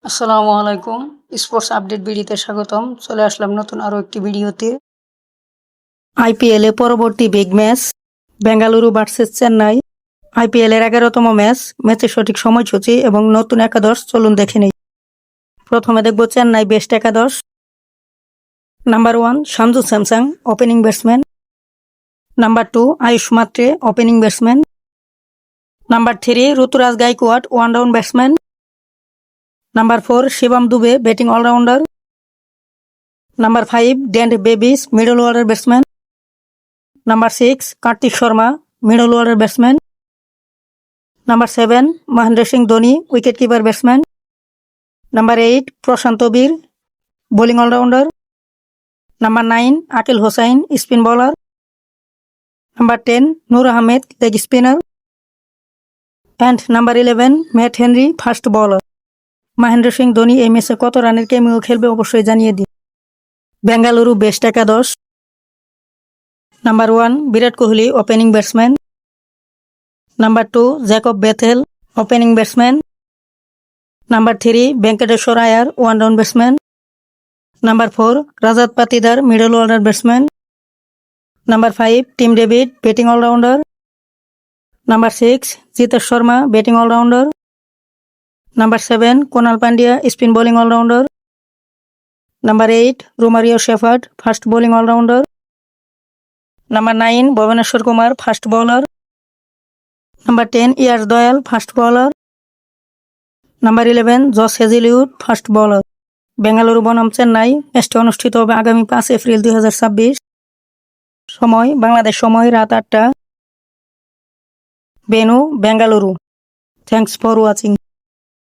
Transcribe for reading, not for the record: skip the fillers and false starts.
আসসালামু আলাইকুম। Sports update ভিডিওতে স্বাগতম। চলে আসলাম নতুন আরও একটি ভিডিওতে। আইপিএলে পরবর্তী big match Bengaluru versus Chennai. আইপিএলের 11তম ম্যাচের সঠিক সময়সূচি এবং নতুন একাদশ চলুন দেখে নেই। প্রথমে দেখব চেন্নাই বেস্ট একাদশ। Number 1 Sanju Samson opening batsman. Number 2 Ayush Mhatre opening batsman. Number 3 Ruturaj Gaikwad one down batsman. Number 4 Shivam Dube batting allrounder. Number 5 ডেন্ট বেবিস middle order batsman. Number 6 Kartik Sharma middle order batsman. Number 7 Mahendra Singh Dhoni wicket keeper batsman. Number 8 Prashant Veer bowling allrounder. Number 9 Akeal Hosein spin bowler. Number 10 Noor Ahmed leg spinner. And number 11 Matt Henry fast bowler. Mahendra Singh Dhoni এই ম্যাচে কত রানের cameo খেলবে অবশ্যই জানিয়ে দিন। বেঙ্গালুরু বেস্ট একাদশ। Number 1 Virat Kohli opening batsman. Number 2 Jacob Bethell opening batsman. Number 3 Venkateshwar Iyer one down batsman. Number 4 Rajat Patidar middle order batsman. Number 5 Tim David batting allrounder. Number 6 Jitesh Sharma batting allrounder. Number 7 Krunal Pandya spin bowling allrounder. Number 8 Romario Shepherd fast bowling allrounder. Number 9 Bhuvneshwar Kumar fast bowler. Number 10 Yash Dayal fast bowler. Number 11 Josh Hazlewood fast bowler. Bengaluru বনাম চেন্নাই ম্যাচটি অনুষ্ঠিত হবে আগামী 5 April 2026। সময় বাংলাদেশ সময় রাত 8টা। Venue Bengaluru. Thanks for watching.